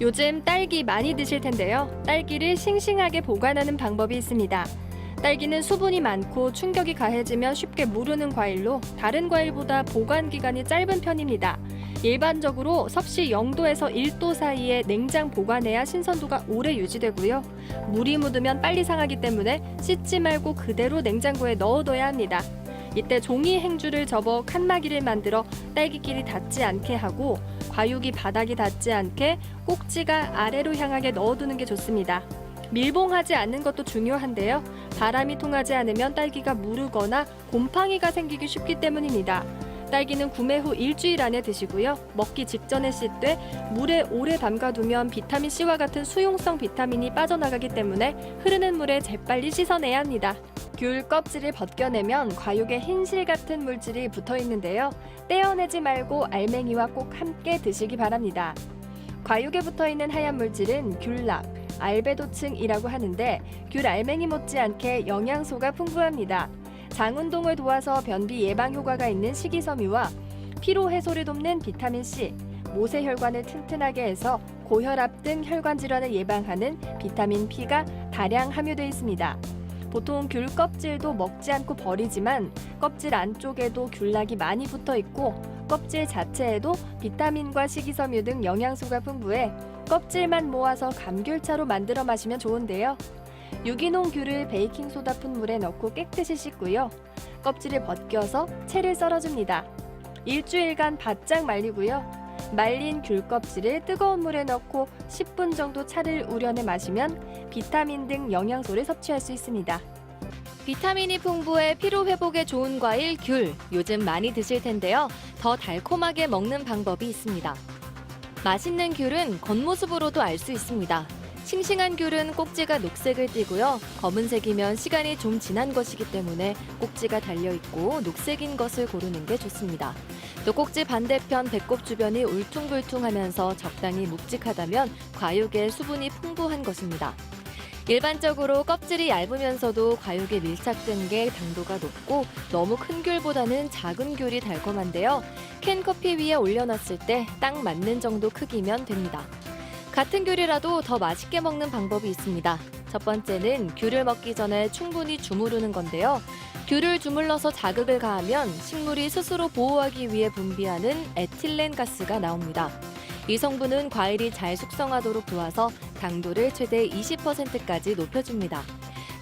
요즘 딸기 많이 드실 텐데요. 딸기를 싱싱하게 보관하는 방법이 있습니다. 딸기는 수분이 많고 충격이 가해지면 쉽게 무르는 과일로 다른 과일보다 보관 기간이 짧은 편입니다. 일반적으로 섭씨 0도에서 1도 사이에 냉장 보관해야 신선도가 오래 유지되고요. 물이 묻으면 빨리 상하기 때문에 씻지 말고 그대로 냉장고에 넣어둬야 합니다. 이때 종이 행주를 접어 칸막이를 만들어 딸기끼리 닿지 않게 하고 과육이 바닥이 닿지 않게 꼭지가 아래로 향하게 넣어두는 게 좋습니다. 밀봉하지 않는 것도 중요한데요. 바람이 통하지 않으면 딸기가 무르거나 곰팡이가 생기기 쉽기 때문입니다. 딸기는 구매 후 일주일 안에 드시고요. 먹기 직전에 씻되 물에 오래 담가두면 비타민C와 같은 수용성 비타민이 빠져나가기 때문에 흐르는 물에 재빨리 씻어내야 합니다. 귤 껍질을 벗겨내면 과육에 흰실 같은 물질이 붙어 있는데요. 떼어내지 말고 알맹이와 꼭 함께 드시기 바랍니다. 과육에 붙어 있는 하얀 물질은 귤락, 알베도층이라고 하는데 귤 알맹이 못지않게 영양소가 풍부합니다. 장 운동을 도와서 변비 예방 효과가 있는 식이섬유와 피로 해소를 돕는 비타민C, 모세혈관을 튼튼하게 해서 고혈압 등 혈관 질환을 예방하는 비타민 P가 다량 함유되어 있습니다. 보통 귤 껍질도 먹지 않고 버리지만 껍질 안쪽에도 귤락이 많이 붙어 있고 껍질 자체에도 비타민과 식이섬유 등 영양소가 풍부해 껍질만 모아서 감귤차로 만들어 마시면 좋은데요. 유기농 귤을 베이킹소다 푼 물에 넣고 깨끗이 씻고요. 껍질을 벗겨서 채를 썰어줍니다. 일주일간 바짝 말리고요. 말린 귤 껍질을 뜨거운 물에 넣고 10분 정도 차를 우려내 마시면 비타민 등 영양소를 섭취할 수 있습니다. 비타민이 풍부해 피로 회복에 좋은 과일 귤, 요즘 많이 드실 텐데요. 더 달콤하게 먹는 방법이 있습니다. 맛있는 귤은 겉모습으로도 알 수 있습니다. 싱싱한 귤은 꼭지가 녹색을 띠고요. 검은색이면 시간이 좀 지난 것이기 때문에 꼭지가 달려있고 녹색인 것을 고르는 게 좋습니다. 또 꼭지 반대편 배꼽 주변이 울퉁불퉁하면서 적당히 묵직하다면 과육에 수분이 풍부한 것입니다. 일반적으로 껍질이 얇으면서도 과육에 밀착된 게 당도가 높고 너무 큰 귤보다는 작은 귤이 달콤한데요. 캔 커피 위에 올려놨을 때 딱 맞는 정도 크기면 됩니다. 같은 귤이라도 더 맛있게 먹는 방법이 있습니다. 첫 번째는 귤을 먹기 전에 충분히 주무르는 건데요. 귤을 주물러서 자극을 가하면 식물이 스스로 보호하기 위해 분비하는 에틸렌 가스가 나옵니다. 이 성분은 과일이 잘 숙성하도록 도와서 당도를 최대 20%까지 높여줍니다.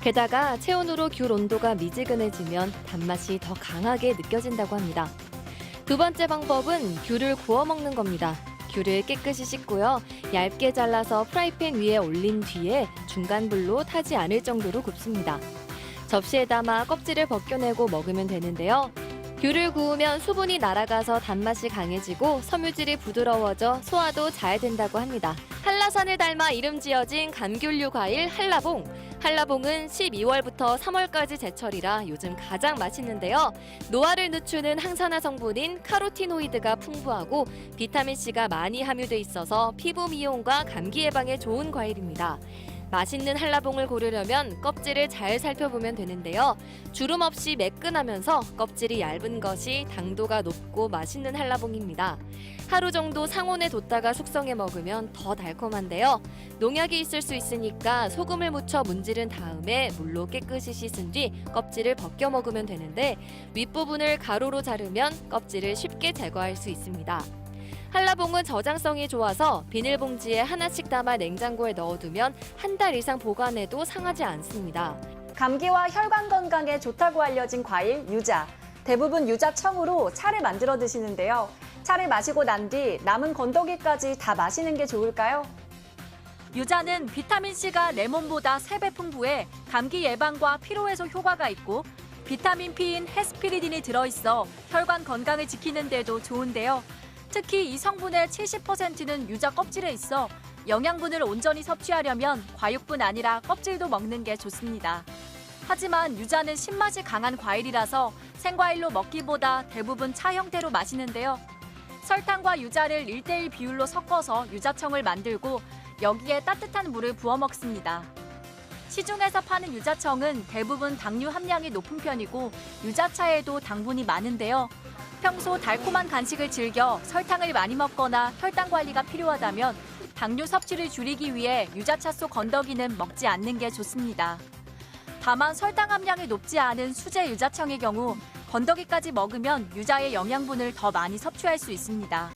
게다가 체온으로 귤 온도가 미지근해지면 단맛이 더 강하게 느껴진다고 합니다. 두 번째 방법은 귤을 구워 먹는 겁니다. 귤을 깨끗이 씻고요. 얇게 잘라서 프라이팬 위에 올린 뒤에 중간 불로 타지 않을 정도로 굽습니다. 접시에 담아 껍질을 벗겨내고 먹으면 되는데요. 귤을 구우면 수분이 날아가서 단맛이 강해지고 섬유질이 부드러워져 소화도 잘 된다고 합니다. 한라산을 닮아 이름 지어진 감귤류 과일 한라봉. 한라봉은 12월부터 3월까지 제철이라 요즘 가장 맛있는데요. 노화를 늦추는 항산화 성분인 카로티노이드가 풍부하고 비타민C가 많이 함유돼 있어서 피부 미용과 감기 예방에 좋은 과일입니다. 맛있는 한라봉을 고르려면 껍질을 잘 살펴보면 되는데요. 주름 없이 매끈하면서 껍질이 얇은 것이 당도가 높고 맛있는 한라봉입니다. 하루 정도 상온에 뒀다가 숙성해 먹으면 더 달콤한데요. 농약이 있을 수 있으니까 소금을 묻혀 문지른 다음에 물로 깨끗이 씻은 뒤 껍질을 벗겨 먹으면 되는데 윗부분을 가로로 자르면 껍질을 쉽게 제거할 수 있습니다. 한라봉은 저장성이 좋아서 비닐봉지에 하나씩 담아 냉장고에 넣어두면 한 달 이상 보관해도 상하지 않습니다. 감기와 혈관 건강에 좋다고 알려진 과일 유자. 대부분 유자청으로 차를 만들어 드시는데요. 차를 마시고 난 뒤 남은 건더기까지 다 마시는 게 좋을까요? 유자는 비타민C가 레몬보다 3배 풍부해 감기 예방과 피로 해소 효과가 있고 비타민 P인 헤스피리딘이 들어있어 혈관 건강을 지키는 데도 좋은데요. 특히 이 성분의 70%는 유자 껍질에 있어 영양분을 온전히 섭취하려면 과육뿐 아니라 껍질도 먹는 게 좋습니다. 하지만 유자는 신맛이 강한 과일이라서 생과일로 먹기보다 대부분 차 형태로 마시는데요. 설탕과 유자를 1:1 비율로 섞어서 유자청을 만들고 여기에 따뜻한 물을 부어 먹습니다. 시중에서 파는 유자청은 대부분 당류 함량이 높은 편이고 유자차에도 당분이 많은데요. 평소 달콤한 간식을 즐겨 설탕을 많이 먹거나 혈당 관리가 필요하다면 당류 섭취를 줄이기 위해 유자차 속 건더기는 먹지 않는 게 좋습니다. 다만 설탕 함량이 높지 않은 수제 유자청의 경우 건더기까지 먹으면 유자의 영양분을 더 많이 섭취할 수 있습니다.